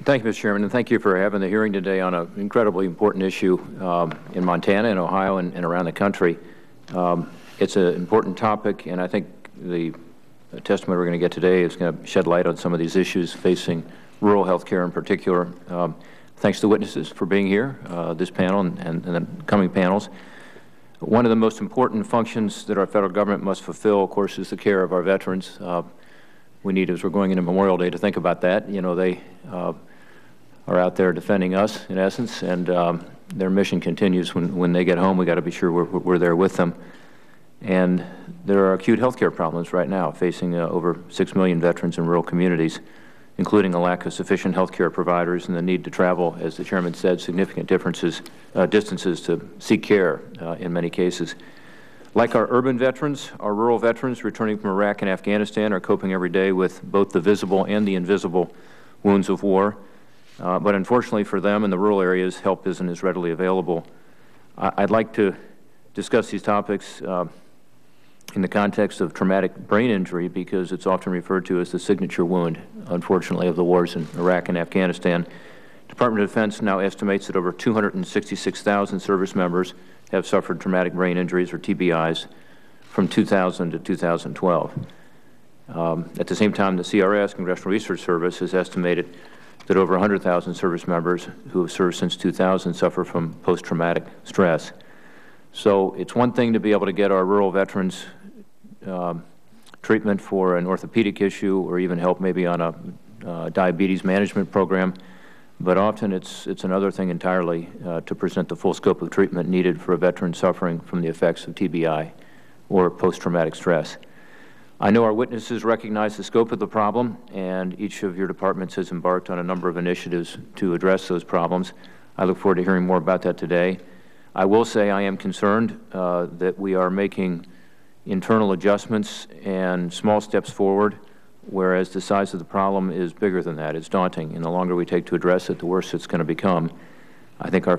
Thank you, Mr. Chairman, and thank you for having the hearing today on an incredibly important issue in Montana and Ohio and around the country. It's an important topic, and I think the testimony we're going to get today is going to shed light on some of these issues facing rural health care in particular. Thanks to the witnesses for being here, this panel and the coming panels. One of the most important functions that our federal government must fulfill, of course, is the care of our veterans. We need, as we're going into Memorial Day, to think about that. You know, they are out there defending us, in essence, and their mission continues when they get home. We've got to be sure we're there with them. And there are acute health care problems right now facing over 6 million veterans in rural communities, including a lack of sufficient health care providers and the need to travel, as the Chairman said, significant distances to seek care in many cases. Like our urban veterans, our rural veterans returning from Iraq and Afghanistan are coping every day with both the visible and the invisible wounds of war. But unfortunately for them in the rural areas, help isn't as readily available. I'd like to discuss these topics in the context of traumatic brain injury because it's often referred to as the signature wound, unfortunately, of the wars in Iraq and Afghanistan. Department of Defense now estimates that over 266,000 service members have suffered traumatic brain injuries, or TBIs, from 2000 to 2012. At the same time, the CRS, Congressional Research Service, has estimated that over 100,000 service members who have served since 2000 suffer from post-traumatic stress. So it's one thing to be able to get our rural veterans treatment for an orthopedic issue or even help maybe on a diabetes management program, but often it's another thing entirely to present the full scope of treatment needed for a veteran suffering from the effects of TBI or post-traumatic stress. I know our witnesses recognize the scope of the problem, and each of your departments has embarked on a number of initiatives to address those problems. I look forward to hearing more about that today. I will say I am concerned that we are making internal adjustments and small steps forward, whereas the size of the problem is bigger than that. It's daunting, and the longer we take to address it, the worse it's going to become. I think our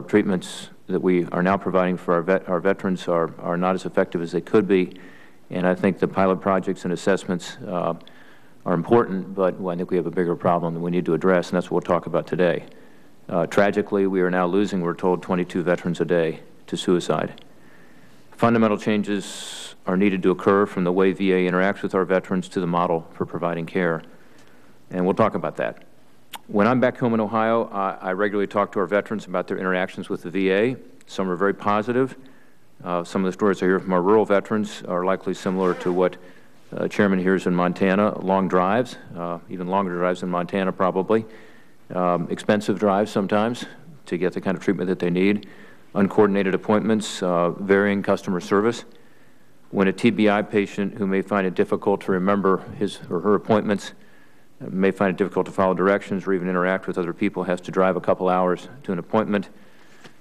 treatments that we are now providing for our veterans are not as effective as they could be, and I think the pilot projects and assessments are important, but I think we have a bigger problem that we need to address, and that's what we'll talk about today. Tragically, we are now losing, we're told, 22 veterans a day to suicide. Fundamental changes are needed to occur from the way VA interacts with our veterans to the model for providing care, and we'll talk about that. When I'm back home in Ohio, I regularly talk to our veterans about their interactions with the VA. Some are very positive. Some of the stories I hear from our rural veterans are likely similar to what Chairman hears in Montana. Long drives, even longer drives in Montana probably. Expensive drives sometimes to get the kind of treatment that they need. Uncoordinated appointments, varying customer service. When a TBI patient who may find it difficult to remember his or her appointments, may find it difficult to follow directions or even interact with other people, has to drive a couple hours to an appointment.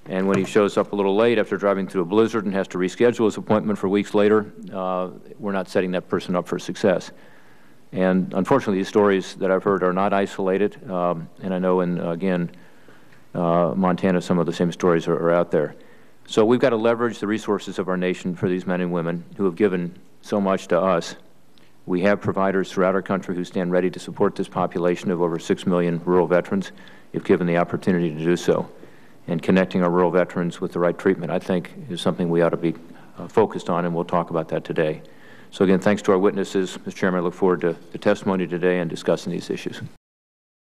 And when he shows up a little late after driving through a blizzard and has to reschedule his appointment for weeks later, we're not setting that person up for success. And unfortunately, these stories that I've heard are not isolated, and I know in, again, Montana, some of the same stories are out there. So we've got to leverage the resources of our nation for these men and women who have given so much to us. We have providers throughout our country who stand ready to support this population of over 6 million rural veterans if given the opportunity to do so. And connecting our rural veterans with the right treatment, I think, is something we ought to be focused on, and we'll talk about that today. So again, thanks to our witnesses. Mr. Chairman, I look forward to the testimony today and discussing these issues.